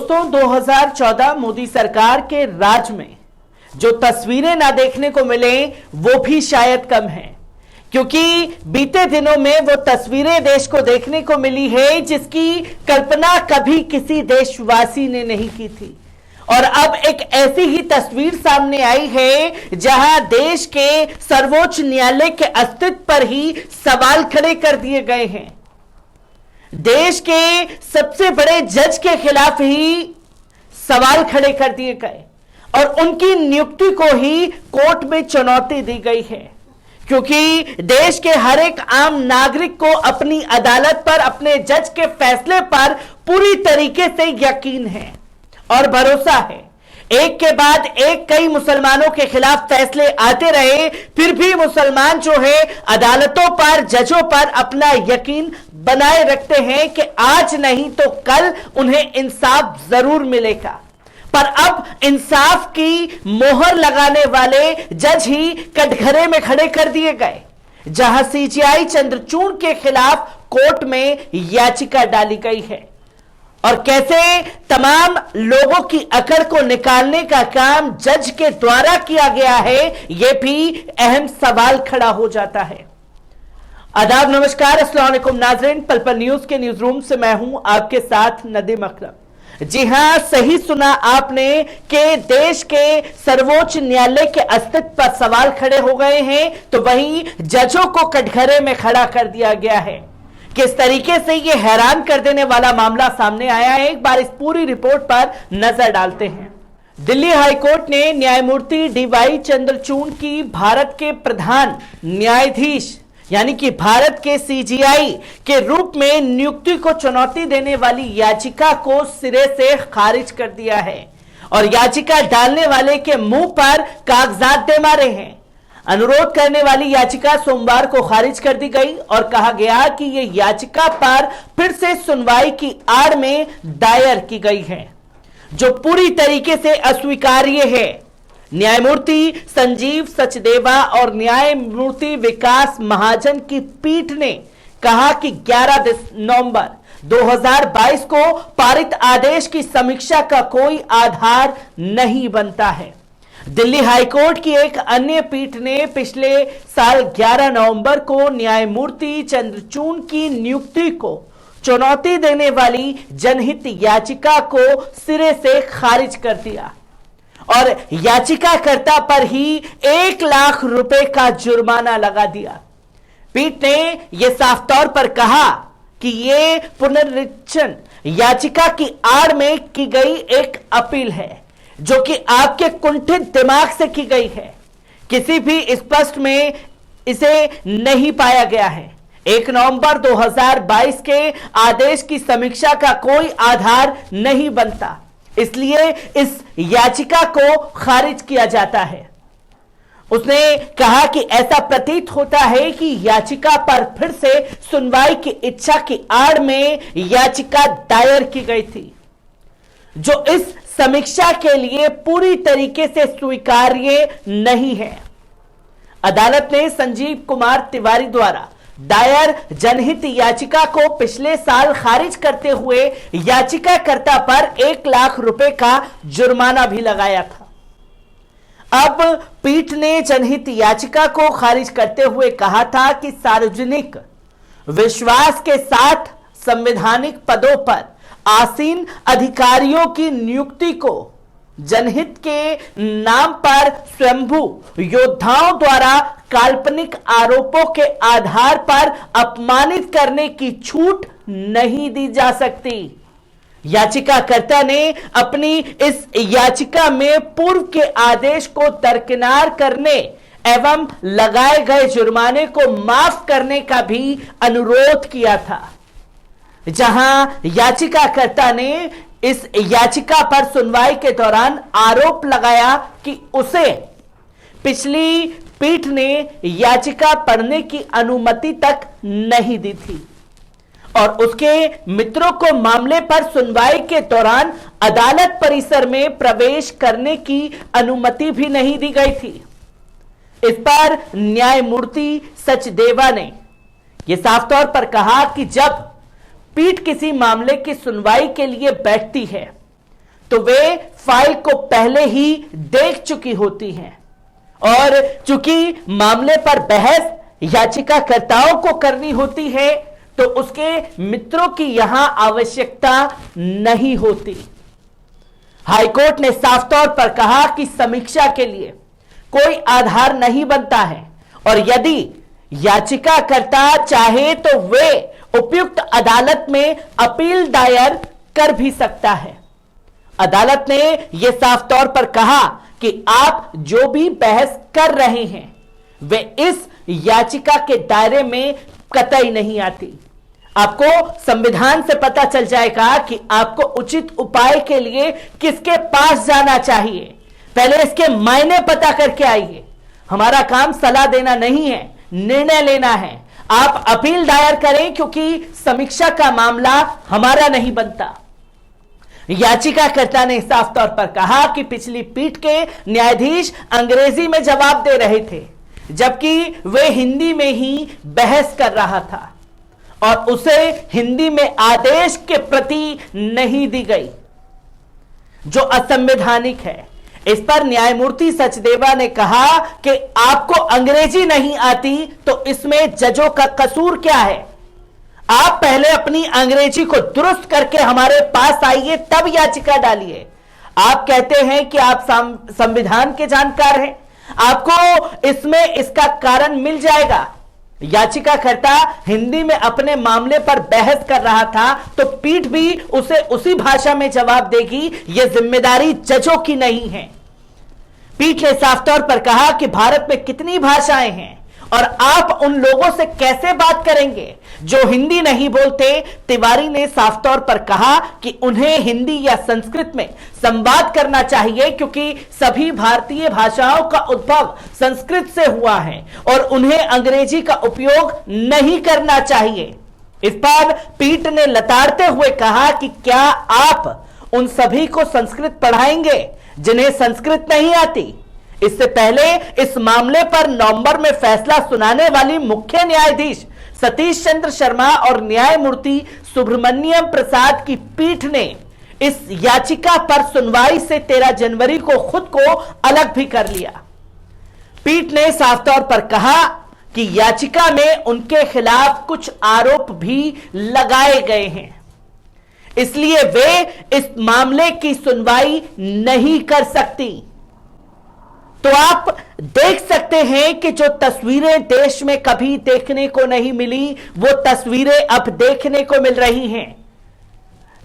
दोस्तों 2014 मोदी सरकार के राज में जो तस्वीरें ना देखने को मिले वो भी शायद कम है, क्योंकि बीते दिनों में वो तस्वीरें देश को देखने को मिली है जिसकी कल्पना कभी किसी देशवासी ने नहीं की थी। और अब एक ऐसी ही तस्वीर सामने आई है जहां देश के सर्वोच्च न्यायालय के अस्तित्व पर ही सवाल खड़े कर दिए गए हैं। देश के सबसे बड़े जज के खिलाफ ही सवाल खड़े कर दिए गए और उनकी नियुक्ति को ही कोर्ट में चुनौती दी गई है, क्योंकि देश के हर एक आम नागरिक को अपनी अदालत पर, अपने जज के फैसले पर पूरी तरीके से यकीन है और भरोसा है। एक के बाद एक कई मुसलमानों के खिलाफ फैसले आते रहे, फिर भी मुसलमान जो है अदालतों पर, जजों पर अपना यकीन बनाए रखते हैं कि आज नहीं तो कल उन्हें इंसाफ जरूर मिलेगा। पर अब इंसाफ की मोहर लगाने वाले जज ही कटघरे में खड़े कर दिए गए, जहां सीजीआई चंद्रचूड़ के खिलाफ कोर्ट में याचिका डाली गई है। और कैसे तमाम लोगों की अकड़ को निकालने का काम जज के द्वारा किया गया है, यह भी अहम सवाल खड़ा हो जाता है। आदाब, नमस्कार, अस्सलाम वालेकुम नाज़रीन। पल पल न्यूज के न्यूज रूम से मैं हूं आपके साथ नदीम अकरम। जी हां, सही सुना आपने कि देश के सर्वोच्च न्यायालय के अस्तित्व पर सवाल खड़े हो गए हैं, तो वहीं जजों को कटघरे में खड़ा कर दिया गया है। किस तरीके से यह हैरान कर देने वाला मामला सामने आया है, एक बार इस पूरी रिपोर्ट पर नजर डालते हैं। दिल्ली हाईकोर्ट ने न्यायमूर्ति डीवाई चंद्रचूड़ की भारत के प्रधान न्यायाधीश यानी कि भारत के सीजीआई के रूप में नियुक्ति को चुनौती देने वाली याचिका को सिरे से खारिज कर दिया है और याचिका डालने वाले के मुंह पर कागजात दे मारे हैं। अनुरोध करने वाली याचिका सोमवार को खारिज कर दी गई और कहा गया कि यह याचिका पर फिर से सुनवाई की आड़ में दायर की गई है, जो पूरी तरीके से अस्वीकार्य है। न्यायमूर्ति संजीव सचदेवा और न्यायमूर्ति विकास महाजन की पीठ ने कहा कि 11 नवंबर 2022 को पारित आदेश की समीक्षा का कोई आधार नहीं बनता है। दिल्ली हाईकोर्ट की एक अन्य पीठ ने पिछले साल 11 नवंबर को न्यायमूर्ति चंद्रचूड़ की नियुक्ति को चुनौती देने वाली जनहित याचिका को सिरे से खारिज कर दिया और याचिकाकर्ता पर ही 1 लाख रुपए का जुर्माना लगा दिया। पीठ ने यह साफ तौर पर कहा कि यह पुनरीक्षण याचिका की आड़ में की गई एक अपील है, जो कि आपके कुंठित दिमाग से की गई है। किसी भी स्पष्ट में इसे नहीं पाया गया है। 1 नवंबर 2022 के आदेश की समीक्षा का कोई आधार नहीं बनता, इसलिए इस याचिका को खारिज किया जाता है। उसने कहा कि ऐसा प्रतीत होता है कि याचिका पर फिर से सुनवाई की इच्छा की आड़ में याचिका दायर की गई थी, जो इस समीक्षा के लिए पूरी तरीके से स्वीकार्य नहीं है। अदालत ने संजीव कुमार तिवारी द्वारा दायर जनहित याचिका को पिछले साल खारिज करते हुए याचिकाकर्ता पर 1 लाख रुपए का जुर्माना भी लगाया था। अब पीठ ने जनहित याचिका को खारिज करते हुए कहा था कि सार्वजनिक विश्वास के साथ संवैधानिक पदों पर आसीन अधिकारियों की नियुक्ति को जनहित के नाम पर स्वयंभू योद्धाओं द्वारा काल्पनिक आरोपों के आधार पर अपमानित करने की छूट नहीं दी जा सकती। याचिकाकर्ता ने अपनी इस याचिका में पूर्व के आदेश को दरकिनार करने एवं लगाए गए जुर्माने को माफ करने का भी अनुरोध किया था, जहां याचिकाकर्ता ने इस याचिका पर सुनवाई के दौरान आरोप लगाया कि उसे पिछली पीठ ने याचिका पढ़ने की अनुमति तक नहीं दी थी और उसके मित्रों को मामले पर सुनवाई के दौरान अदालत परिसर में प्रवेश करने की अनुमति भी नहीं दी गई थी। इस पर न्यायमूर्ति सचदेवा ने यह साफ तौर पर कहा कि जब पीठ किसी मामले की सुनवाई के लिए बैठती है तो वे फाइल को पहले ही देख चुकी होती हैं और चूंकि मामले पर बहस याचिकाकर्ताओं को करनी होती है तो उसके मित्रों की यहां आवश्यकता नहीं होती। हाईकोर्ट ने साफ तौर पर कहा कि समीक्षा के लिए कोई आधार नहीं बनता है और यदि याचिकाकर्ता चाहे तो वे उपयुक्त अदालत में अपील दायर कर भी सकता है। अदालत ने यह साफ तौर पर कहा कि आप जो भी बहस कर रहे हैं वे इस याचिका के दायरे में कतई नहीं आती। आपको संविधान से पता चल जाएगा कि आपको उचित उपाय के लिए किसके पास जाना चाहिए। पहले इसके मायने पता करके आइए। हमारा काम सलाह देना नहीं है, निर्णय लेना है। आप अपील दायर करें क्योंकि समीक्षा का मामला हमारा नहीं बनता। याचिकाकर्ता ने साफ तौर पर कहा कि पिछली पीठ के न्यायाधीश अंग्रेजी में जवाब दे रहे थे जबकि वे हिंदी में ही बहस कर रहा था और उसे हिंदी में आदेश के प्रति नहीं दी गई जो असंवैधानिक है। इस पर न्यायमूर्ति सचदेवा ने कहा कि आपको अंग्रेजी नहीं आती तो इसमें जजों का कसूर क्या है। आप पहले अपनी अंग्रेजी को दुरुस्त करके हमारे पास आइए तब याचिका डालिए। आप कहते हैं कि आप संविधान के जानकार हैं, आपको इसमें इसका कारण मिल जाएगा। याचिकाकर्ता हिंदी में अपने मामले पर बहस कर रहा था तो पीठ भी उसे उसी भाषा में जवाब देगी। यह जिम्मेदारी जजों की नहीं है। पीठ ने साफ तौर पर कहा कि भारत में कितनी भाषाएं हैं और आप उन लोगों से कैसे बात करेंगे जो हिंदी नहीं बोलते। तिवारी ने साफ तौर पर कहा कि उन्हें हिंदी या संस्कृत में संवाद करना चाहिए क्योंकि सभी भारतीय भाषाओं का उद्भव संस्कृत से हुआ है और उन्हें अंग्रेजी का उपयोग नहीं करना चाहिए। इस पर पीठ ने लताड़ते हुए कहा कि क्या आप उन सभी को संस्कृत पढ़ाएंगे जिन्हें संस्कृत नहीं आती। इससे पहले इस मामले पर नवंबर में फैसला सुनाने वाली मुख्य न्यायाधीश सतीश चंद्र शर्मा और न्यायमूर्ति सुब्रमण्यम प्रसाद की पीठ ने इस याचिका पर सुनवाई से 13 जनवरी को खुद को अलग भी कर लिया। पीठ ने साफ तौर पर कहा कि याचिका में उनके खिलाफ कुछ आरोप भी लगाए गए हैं, इसलिए वे इस मामले की सुनवाई नहीं कर सकती। तो आप देख सकते हैं कि जो तस्वीरें देश में कभी देखने को नहीं मिली वो तस्वीरें अब देखने को मिल रही हैं।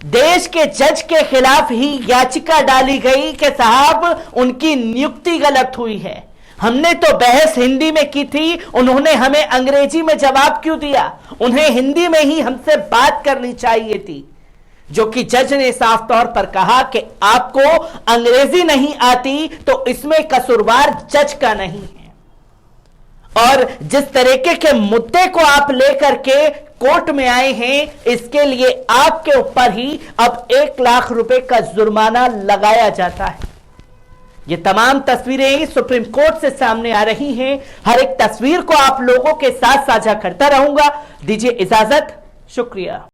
देश के जज के खिलाफ ही याचिका डाली गई कि साहब उनकी नियुक्ति गलत हुई है। हमने तो बहस हिंदी में की थी, उन्होंने हमें अंग्रेजी में जवाब क्यों दिया। उन्हें हिंदी में ही हमसे बात करनी चाहिए थी। जो कि जज ने साफ तौर पर कहा कि आपको अंग्रेजी नहीं आती तो इसमें कसूरवार जज का नहीं है। और जिस तरीके के मुद्दे को आप लेकर के कोर्ट में आए हैं इसके लिए आपके ऊपर ही अब 1 लाख रुपए का जुर्माना लगाया जाता है। ये तमाम तस्वीरें सुप्रीम कोर्ट से सामने आ रही हैं। हर एक तस्वीर को आप लोगों के साथ साझा करता रहूंगा। दीजिए इजाजत, शुक्रिया।